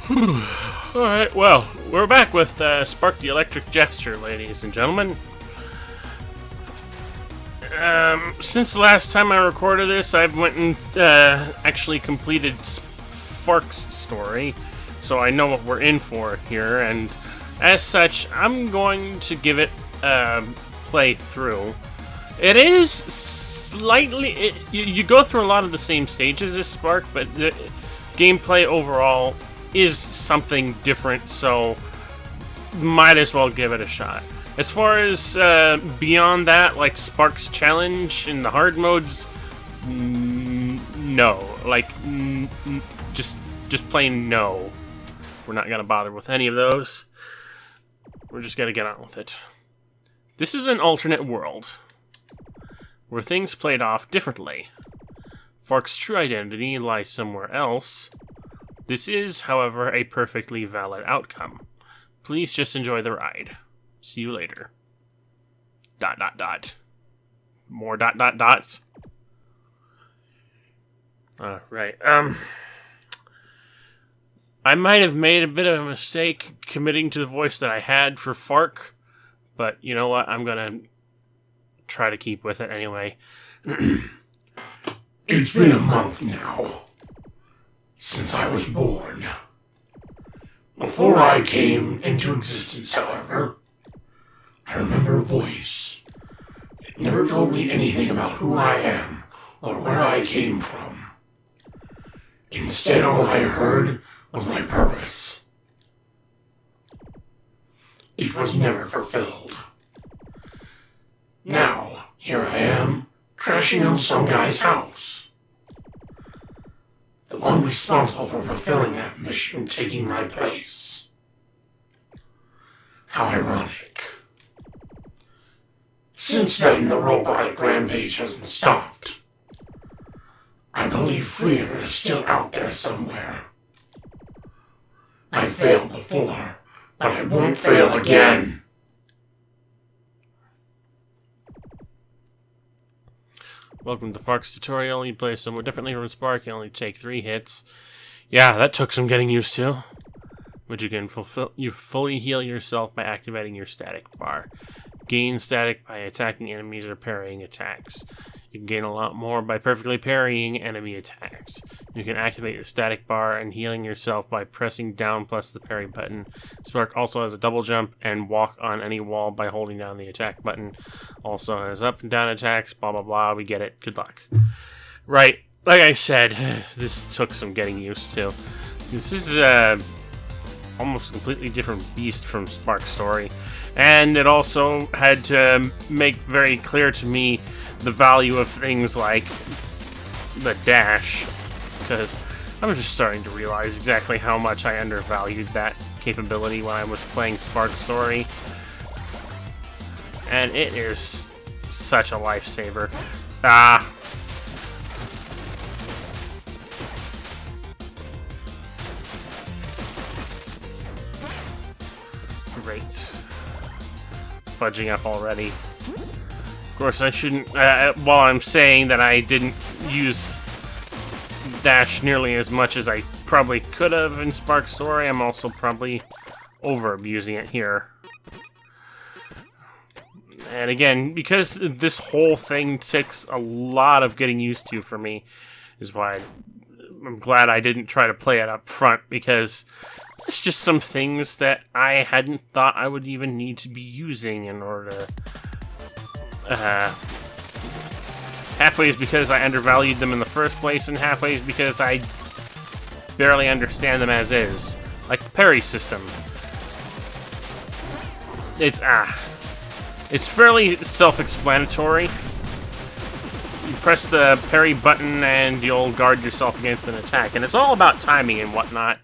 Alright, well, we're back with Spark the Electric Jester, ladies and gentlemen. Since the last time I recorded this, I've went and actually completed Spark's story, so I know what we're in for here, and as such, I'm going to give it a play through. It is slightly... you go through a lot of the same stages as Spark, but the gameplay overall is something different, so might as well give it a shot. As far as beyond that, like Spark's challenge in the hard modes, no. Like, just plain no. We're not gonna bother with any of those. We're just gonna get on with it. This is an alternate world, where things played off differently. Fark's true identity lies somewhere else. This is, however, a perfectly valid outcome. Please just enjoy the ride. See you later. ... More ... Right. I might have made a bit of a mistake committing to the voice that I had for Fark, but you know what? I'm gonna try to keep with it anyway. It's been a month now since I was born. Before I came into existence, however, I remember a voice. It never told me anything about who I am or where I came from. Instead, all I heard was my purpose. It was never fulfilled. Now, here I am, crashing on some guy's house. The one responsible for fulfilling that mission taking my place. How ironic. Since then, the robotic rampage hasn't stopped. I believe freedom is still out there somewhere. I failed before, but I won't fail again. Welcome to Fark's tutorial. You play somewhat differently from Spark. You only take 3 hits. Yeah, that took some getting used to. But you can fully heal yourself by activating your static bar. Gain static by attacking enemies or parrying attacks. You can gain a lot more by perfectly parrying enemy attacks. You can activate your static bar and healing yourself by pressing down plus the parry button. Spark also has a double jump and walk on any wall by holding down the attack button. Also has up and down attacks, blah blah blah, we get it, good luck. Right, like I said, this took some getting used to. This is almost completely different beast from Spark's story. And it also had to make very clear to me the value of things like the dash, because I was just starting to realize exactly how much I undervalued that capability when I was playing Spark's story. And it is such a lifesaver. Great. Fudging up already. Of course, I shouldn't, while I'm saying that I didn't use dash nearly as much as I probably could have in Spark's story, I'm also probably over-abusing it here. And again, because this whole thing takes a lot of getting used to for me, is why I'm glad I didn't try to play it up front, because there's just some things that I hadn't thought I would even need to be using in order to... halfway is because I undervalued them in the first place, and halfway is because I barely understand them as is. Like the parry system. It's fairly self-explanatory. You press the parry button and you'll guard yourself against an attack, and it's all about timing and whatnot.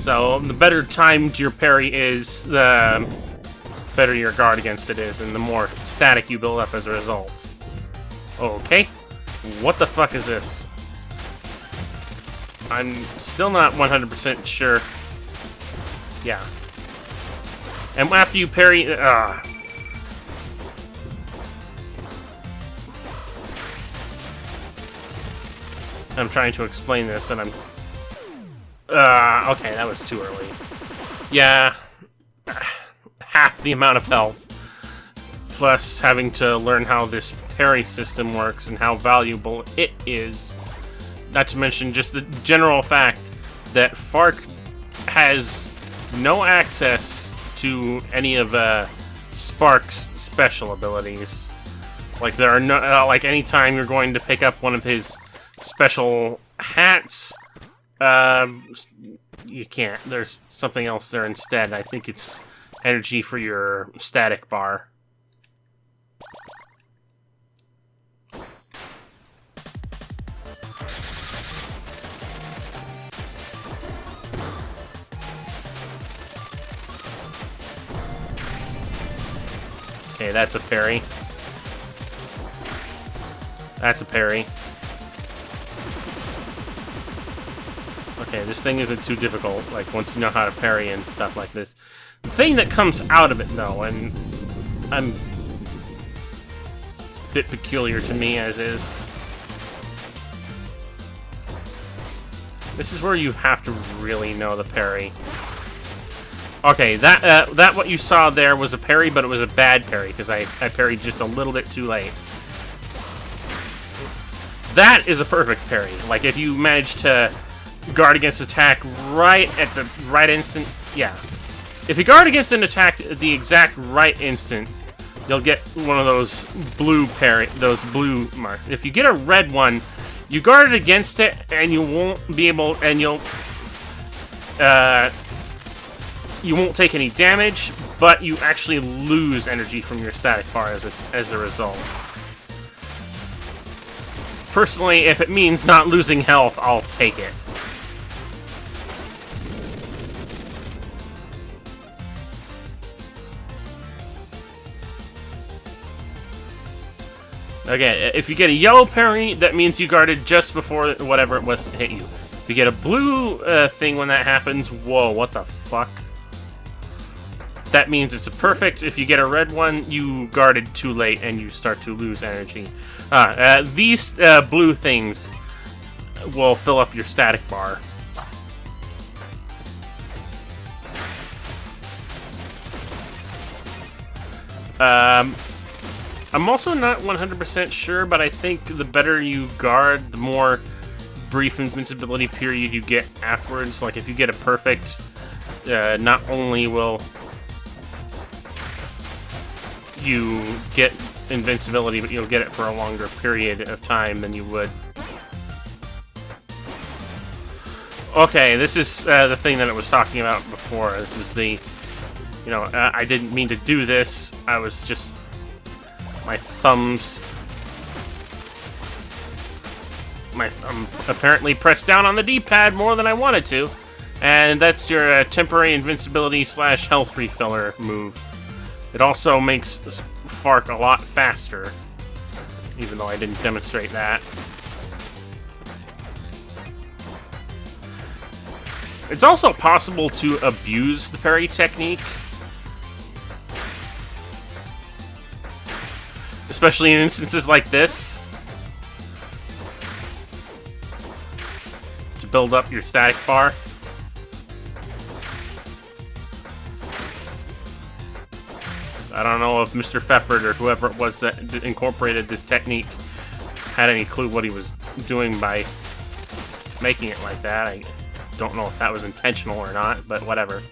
So the better timed your parry is, the better your guard against it is, and the more static you build up as a result. Okay, what the fuck is this? I'm still not 100% sure. Yeah. And after you parry... I'm trying to explain this, and I'm... okay, that was too early. Yeah, half the amount of health. Plus having to learn how this parry system works and how valuable it is. Not to mention just the general fact that Fark has no access to any of Spark's special abilities. Like, there are no, like, anytime you're going to pick up one of his special hats, you can't. There's something else there instead. I think it's energy for your static bar. Okay, that's a parry. That's a parry. Okay, this thing isn't too difficult, like, once you know how to parry and stuff like this. The thing that comes out of it, though, and it's a bit peculiar to me as is. This is where you have to really know the parry. Okay, that what you saw there was a parry, but it was a bad parry, because I parried just a little bit too late. That is a perfect parry. Like, if you manage to guard against attack right at the right instant, yeah. If you guard against an attack at the exact right instant, you'll get one of those blue parry, those blue marks. If you get a red one, you guard it against it, and you won't be able, and you won't take any damage, but you actually lose energy from your static bar as a result. Personally, if it means not losing health, I'll take it. Okay, if you get a yellow parry, that means you guarded just before whatever it was hit you. If you get a blue thing when that happens, whoa, what the fuck? That means it's a perfect. If you get a red one, you guarded too late and you start to lose energy. These blue things will fill up your static bar. I'm also not 100% sure, but I think the better you guard, the more brief invincibility period you get afterwards. Like, if you get a perfect, not only will you get invincibility, but you'll get it for a longer period of time than you would. Okay, this is the thing that I was talking about before. This is the, you know, I didn't mean to do this. I was just, my thumb apparently pressed down on the D-pad more than I wanted to. And that's your temporary invincibility / health refiller move. It also makes Fark a lot faster, even though I didn't demonstrate that. It's also possible to abuse the parry technique, especially in instances like this, to build up your static bar. I don't know if Mr. Feppard or whoever it was that incorporated this technique had any clue what he was doing by making it like that. I don't know if that was intentional or not, but whatever.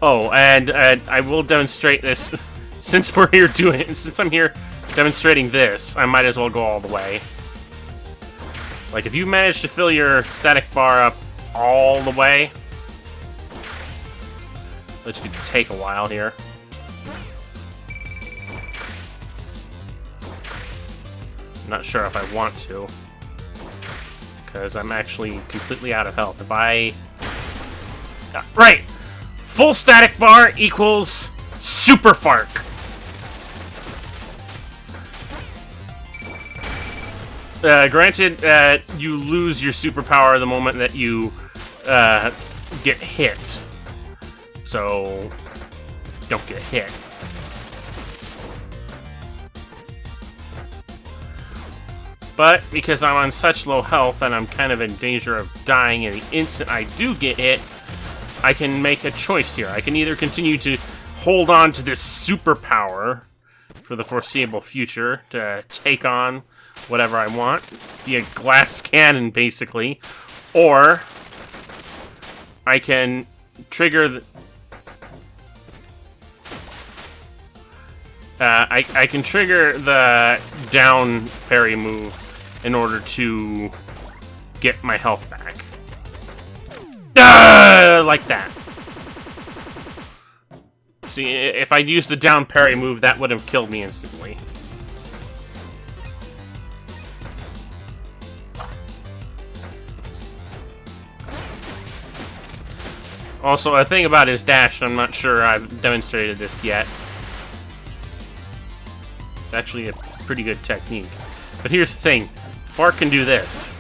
Oh, and I will demonstrate this. Since I'm here demonstrating this, I might as well go all the way. Like, if you manage to fill your static bar up all the way, which could take a while here. I'm not sure if I want to, because I'm actually completely out of health. If I... right! Full static bar equals Super Fark. Granted, you lose your superpower the moment that you get hit. So, don't get hit. But because I'm on such low health and I'm kind of in danger of dying in the instant I do get hit, I can make a choice here. I can either continue to hold on to this superpower for the foreseeable future to take on whatever I want, be a glass cannon basically, or I can trigger the... I can trigger the down parry move in order to get my health back. Like that. See, if I'd used the down parry move, that would have killed me instantly. Also, a thing about his dash, I'm not sure I've demonstrated this yet. It's actually a pretty good technique. But here's the thing. Fark can do this.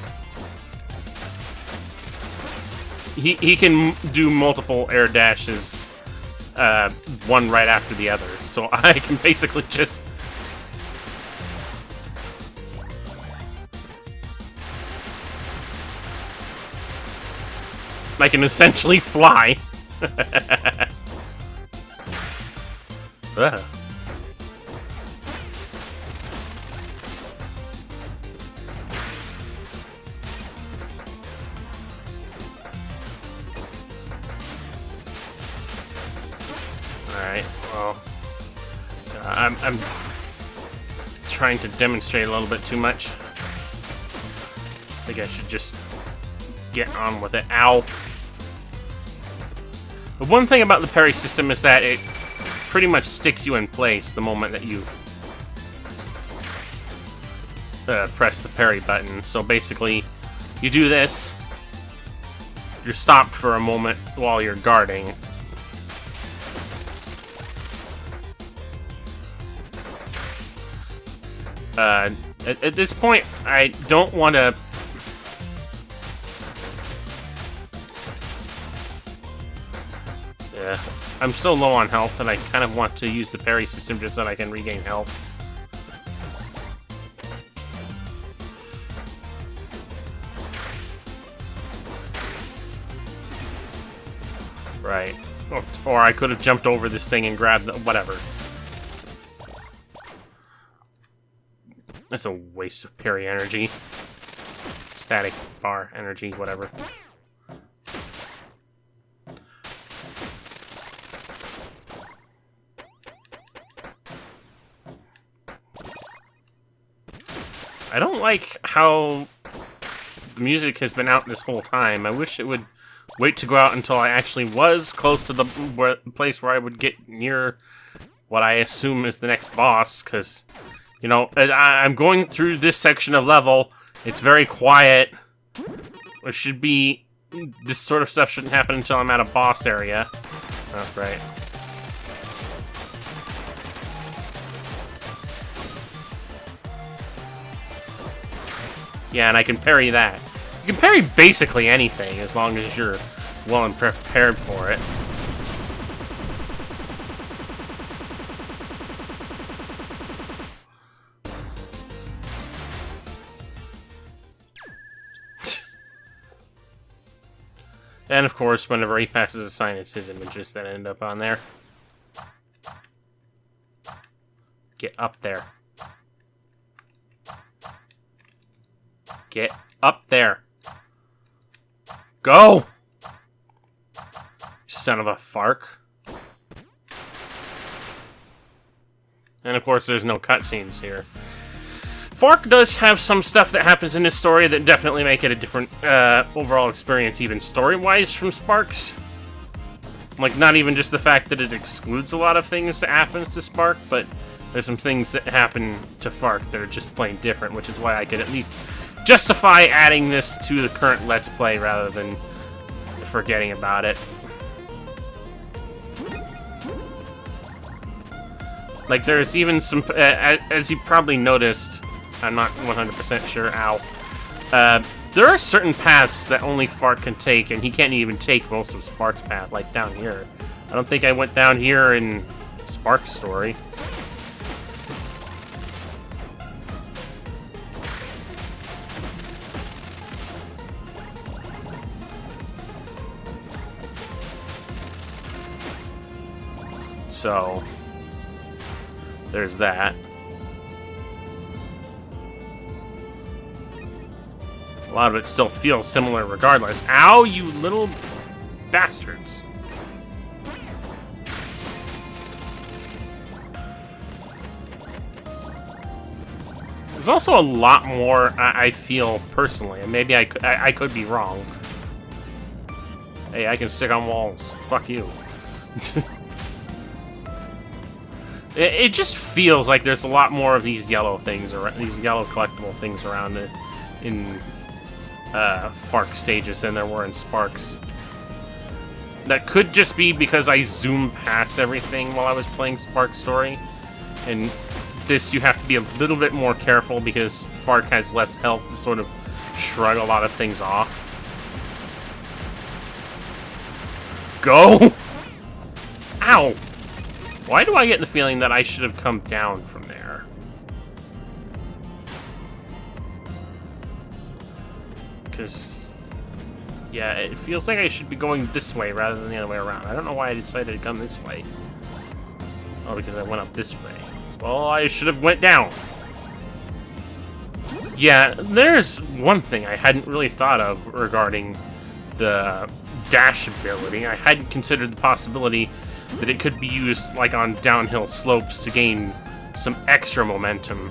He can do multiple air dashes, one right after the other. So I can basically just... I can essentially fly. Ugh. Alright, well, I'm trying to demonstrate a little bit too much. I think I should just get on with it. Ow. The one thing about the parry system is that it pretty much sticks you in place the moment that you press the parry button. So basically, you do this, you're stopped for a moment while you're guarding. At this point, I don't want to... Yeah, I'm so low on health that I kind of want to use the parry system just so that I can regain health. Right. Or I could have jumped over this thing and grabbed the... whatever. That's a waste of parry energy. Static bar energy, whatever. I don't like how the music has been out this whole time. I wish it would wait to go out until I actually was close to the place where I would get near what I assume is the next boss, because... You know, I'm going through this section of level. It's very quiet. It should be... This sort of stuff shouldn't happen until I'm at a boss area. Oh, right. Yeah, and I can parry that. You can parry basically anything as long as you're well and prepared for it. And of course, whenever he passes a sign, it's his images that end up on there. Get up there. Get up there. Go! You son of a fark. And of course, there's no cutscenes here. Fark does have some stuff that happens in this story that definitely make it a different overall experience, even story-wise, from Sparks. Like, not even just the fact that it excludes a lot of things that happens to Spark, but there's some things that happen to Fark that are just plain different, which is why I could at least justify adding this to the current Let's Play rather than forgetting about it. Like, there's even some, as you probably noticed, I'm not 100% sure, ow. There are certain paths that only Fark can take, and he can't even take most of Spark's path, like down here. I don't think I went down here in Spark's story. So, there's that. A lot of it still feels similar regardless. Ow, you little bastards. There's also a lot more I feel personally, and maybe I could be wrong. Hey, I can stick on walls. Fuck you. It just feels like there's a lot more of these yellow things, or these yellow collectible things around it in Fark stages than there were in Sparks. That could just be because I zoomed past everything while I was playing Spark Story, and this you have to be a little bit more careful because Fark has less health to sort of shrug a lot of things off. Go! Ow! Why do I get the feeling that I should have come down from there? Because, yeah, it feels like I should be going this way rather than the other way around. I don't know why I decided to come this way. Oh, because I went up this way. Well, I should have went down. Yeah, there's one thing I hadn't really thought of regarding the dash ability. I hadn't considered the possibility that it could be used like on downhill slopes to gain some extra momentum.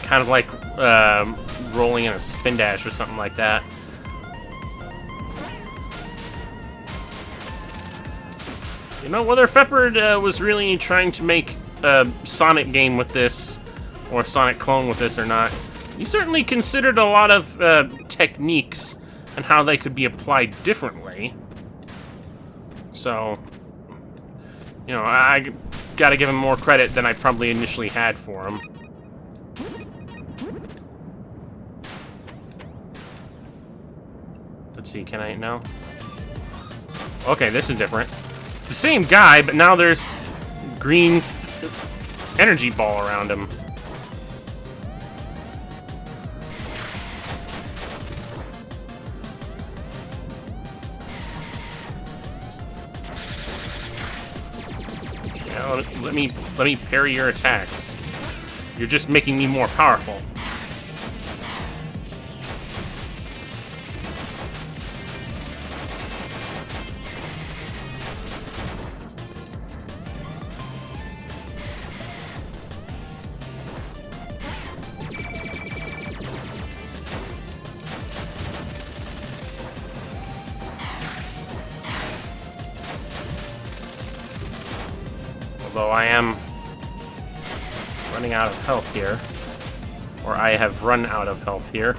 Kind of like rolling in a spin dash or something like that. You know, whether Feppard was really trying to make a Sonic game with this, or a Sonic clone with this or not, he certainly considered a lot of techniques and how they could be applied differently. So, you know, I gotta give him more credit than I probably initially had for him. Let's see, can I know? Okay, this is different. It's the same guy, but now there's green energy ball around him. Yeah, let me parry your attacks. You're just making me more powerful. Although I am running out of health here. Or I have run out of health here.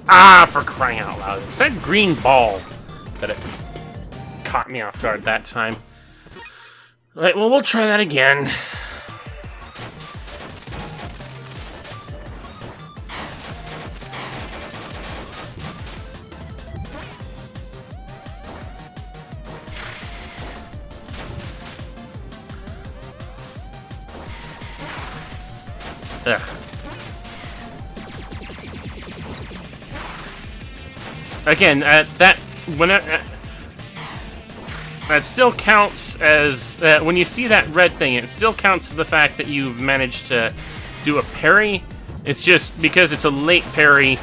Ah, for crying out loud. It's that green ball that it caught me off guard that time. Alright, well, we'll try that again. Ugh. Again, that still counts as when you see that red thing. It still counts as the fact that you've managed to do a parry. It's just because it's a late parry,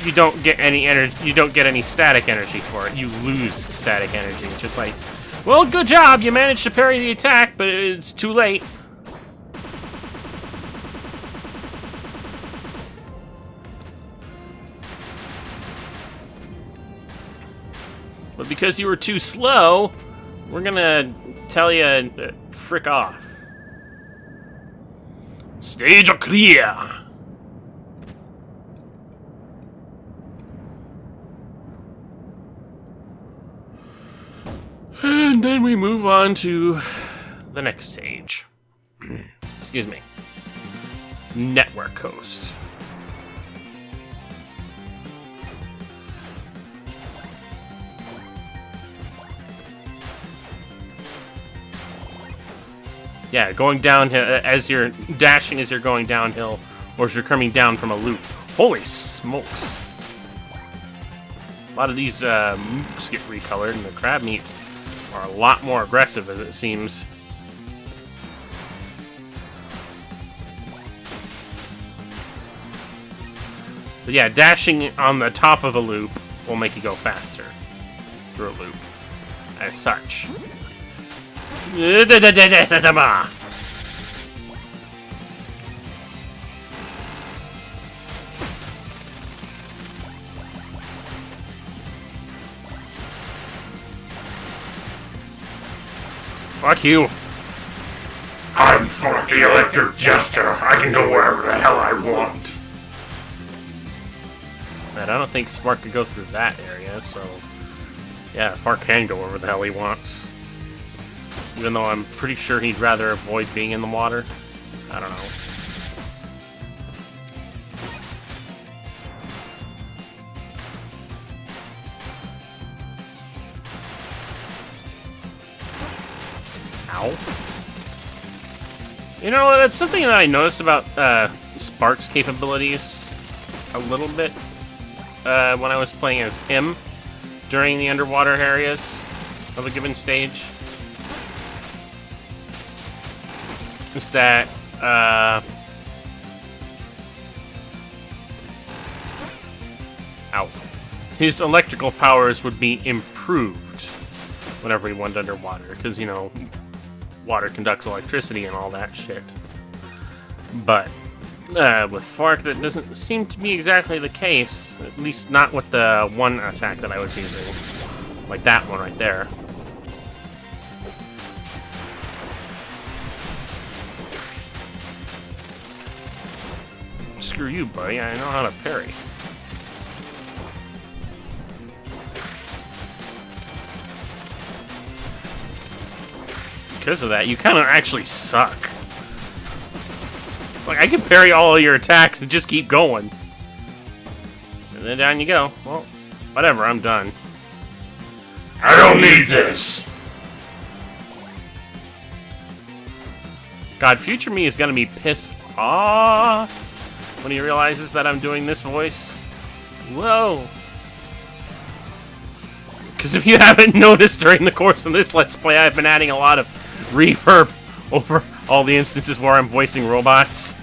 you don't get any energy. You don't get any static energy for it. You lose static energy. It's just like, well, good job. You managed to parry the attack, but it's too late. But because you were too slow, we're gonna tell you frick off. Stage clear. And then we move on to the next stage. Excuse me. Network Coast. Yeah, going downhill as you're dashing as you're going downhill, or as you're coming down from a loop. Holy smokes! A lot of these mooks get recolored, and the crab meats are a lot more aggressive, as it seems. But yeah, dashing on the top of a loop will make you go faster through a loop, as such. Fuck you. I'm for the Electric Jester. I can go wherever the hell I want. And I don't think Spark could go through that area, so... Yeah, Spark can go wherever the hell he wants. Even though I'm pretty sure he'd rather avoid being in the water. I don't know. Ow. You know, that's something that I noticed about Spark's capabilities a little bit when I was playing as him during the underwater areas of a given stage. Is that ow. His electrical powers would be improved whenever he went underwater, because, you know, water conducts electricity and all that shit. But with Fark, that doesn't seem to be exactly the case. At least not with the one attack that I was using. Like that one right there. Screw you, buddy. I know how to parry. Because of that, you kind of actually suck. Like, I can parry all of your attacks and just keep going. And then down you go. Well, whatever, I'm done. I don't need this. God, future me is gonna be pissed off when he realizes that I'm doing this voice. Whoa. Because if you haven't noticed during the course of this Let's Play, I've been adding a lot of reverb over all the instances where I'm voicing robots.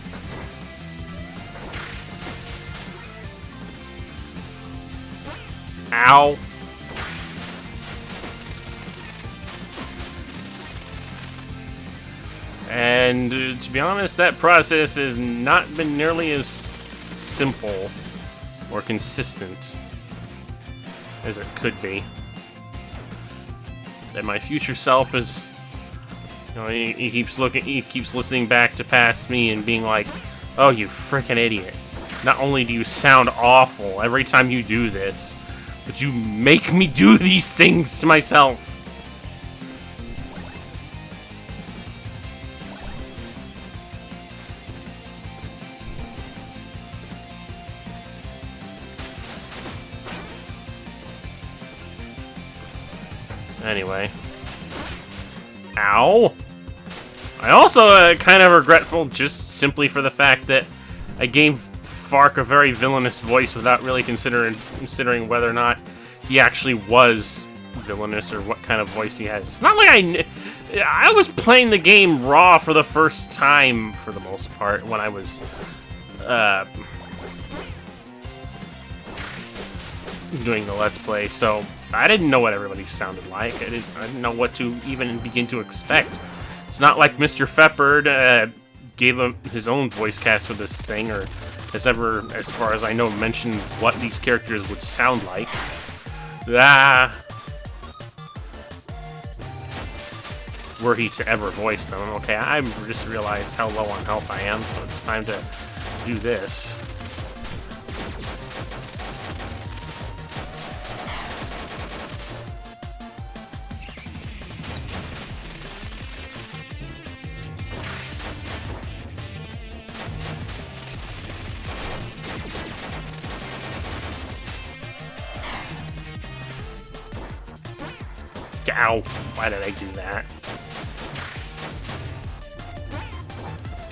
Ow. And to be honest, that process has not been nearly as simple or consistent as it could be. That my future self is, you know, he keeps listening back to past me and being like, "Oh, you freaking idiot! Not only do you sound awful every time you do this, but you make me do these things to myself." Anyway. Ow! I also kind of regretful just simply for the fact that I gave Fark a very villainous voice without really considering whether or not he actually was villainous or what kind of voice he has. It's not like I was playing the game raw for the first time for the most part when I was doing the Let's Play, so I didn't know what everybody sounded like. I didn't know what to even begin to expect. It's not like Mr. Feppard gave him his own voice cast for this thing, or has ever, as far as I know, mentioned what these characters would sound like. Were he to ever voice them. Okay, I just realized how low on health I am, so it's time to do this. Ow! Why did I do that?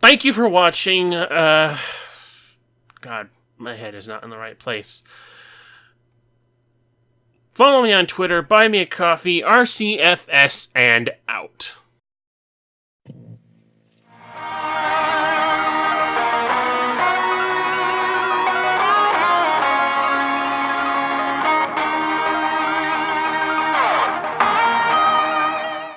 thank you for watching. God, my head is not in the right place. Follow me on Twitter, buy me a coffee, RCFS, and out.